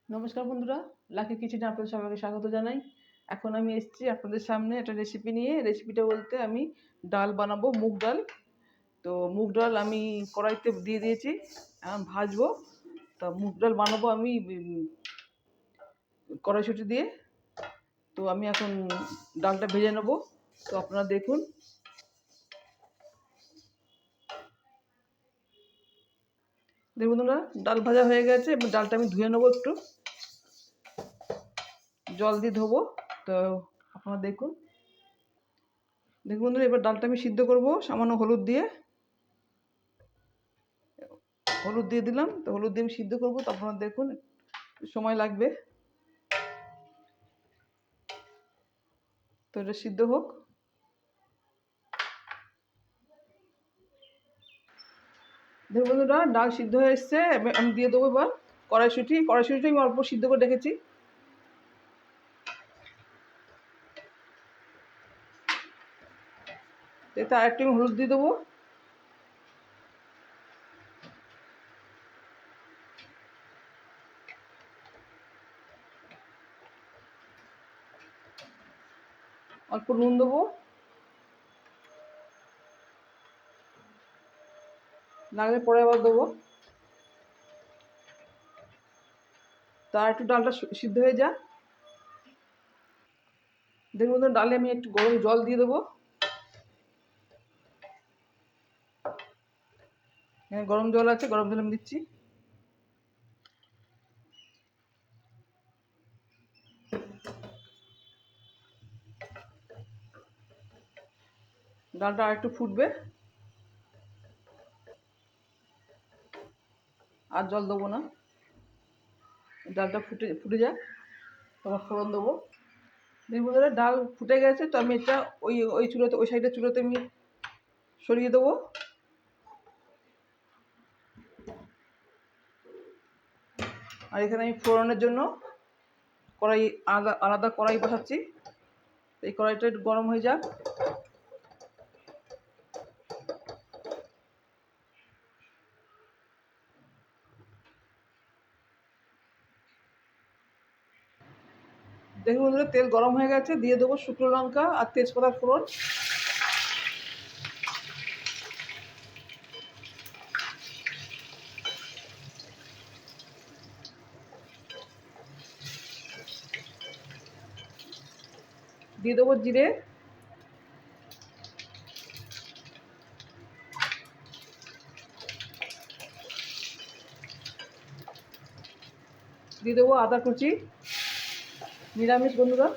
নমস্কার বন্ধুরা, লাকি কিচেনে আপনাদের সবাইকে স্বাগত জানাই। এখন আমি এসেছি আপনাদের সামনে একটা রেসিপি নিয়ে। রেসিপিটা বলতে আমি ডাল বানাবো, মুগ ডাল। তো মুগ ডাল আমি কড়াইতে দিয়ে দিয়েছি, এখন ভাজবো। তা মুগ ডাল বানাবো আমি কড়াইশুঁটি দিয়ে। তো আমি এখন ডালটা ভেজে নেবো। তো আপনারা দেখুন। দেখুন বন্ধুরা, ডাল ভাজা হয়ে গেছে এবং ডালটা আমি ধুয়ে নেবো, একটু জল দিয়ে ধোবো। তো আপনারা দেখুন বন্ধুরা, এবার ডালটা আমি সিদ্ধ করবো সামান্য হলুদ দিয়ে। হলুদ দিয়ে দিলাম। তো হলুদ দিয়ে আমি সিদ্ধ করবো। তো আপনারা দেখুন, সময় লাগবে। তো এটা সিদ্ধ হোক। দেখুন বন্ধুরা, ডাল সিদ্ধ হয়ে এসছে। আমি দিয়ে দেবো এবার কড়াইশুঁটি আমি অল্প সিদ্ধ করে রেখেছি। এতে আরেকটু আমি হলুদ দিয়ে দেবো। অল্প নুন দেবো, লাগলে পরে আবার দেবো। তার একটু ডালটা সিদ্ধ হয়ে যা। দেখুন বন্ধুরা, ডালে আমি একটু গরম জল দিয়ে দেবো। হ্যাঁ, গরম জল আছে, গরম জল আমি দিচ্ছি। ডালটা আর একটু ফুটবে, আর জল দেবো না। ডালটা ফুটে যাক, তোমার ফোড়ন দেবো। দেখুন বন্ধুরা, ডাল ফুটে গেছে। তো আমি এটা ওই চুলোতে, ওই সাইডের চুলোতে আমি সরিয়ে দেবো। আর এখানে আমি ফোড়নের জন্য আলাদা কড়াই বসাচ্ছি। এই কড়াইটা একটু গরম হয়ে যাক। দেখুন বন্ধুরা, তেল গরম হয়ে গেছে। দিয়ে দেবো শুকনো লঙ্কা আর তেজপাতা ফোড়ন। দিয়ে দেবো জিরে। দিয়ে দেবো আদা কুচি, নিরামিষ বন্ধুরা।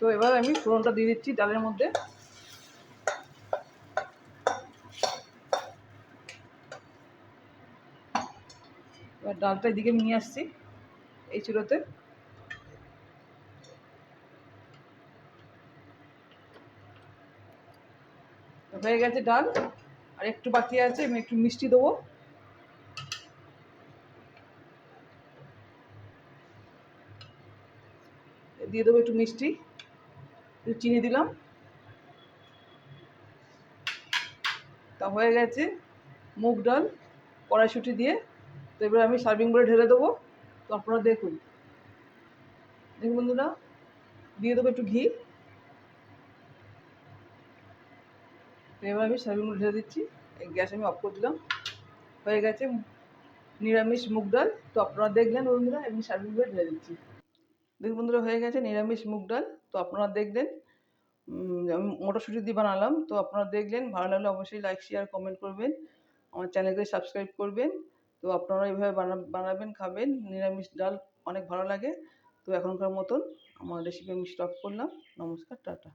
তো এবার আমি ফোড়নটা দিয়ে দিচ্ছি ডালের মধ্যে। এবার ডালটা এদিকে নিয়ে আসছি এই চুলোতে। হয়ে গেছে ডাল, আর একটু বাকি আছে। আমি একটু মিষ্টি দেবো। দিয়ে দেবো একটু মিষ্টি, একটু চিনি দিলাম। তা হয়ে গেছে মুগ ডাল কড়াইশুঁটি দিয়ে। তো এবার আমি সার্ভিং বলে ঢেলে দেবো। তো আপনারা দেখুন বন্ধুরা, দিয়ে দেবো একটু ঘি। তো এবার আমি সার্ভিং বলে ঢেলে দিচ্ছি। গ্যাস আমি অফ করে দিলাম। হয়ে গেছে নিরামিষ মুগ ডাল। তো আপনারা দেখলেন বন্ধুরা, আমি সার্ভিং বলে ঢেলে দিচ্ছি। দেখুন বন্ধুরা, হয়ে গেছে নিরামিষ মুগ ডাল। তো আপনারা দেখলেন, আমি মটরশুঁটি দিয়ে বানালাম। তো আপনারা দেখলেন, ভালো লাগলে অবশ্যই লাইক, শেয়ার, কমেন্ট করবেন। আমার চ্যানেলকে সাবস্ক্রাইব করবেন। তো আপনারা এইভাবে বানাবেন, খাবেন। নিরামিষ ডাল অনেক ভালো লাগে। তো এখনকার মতন আমার রেসিপি আমি স্টপ করলাম। নমস্কার, টাটা।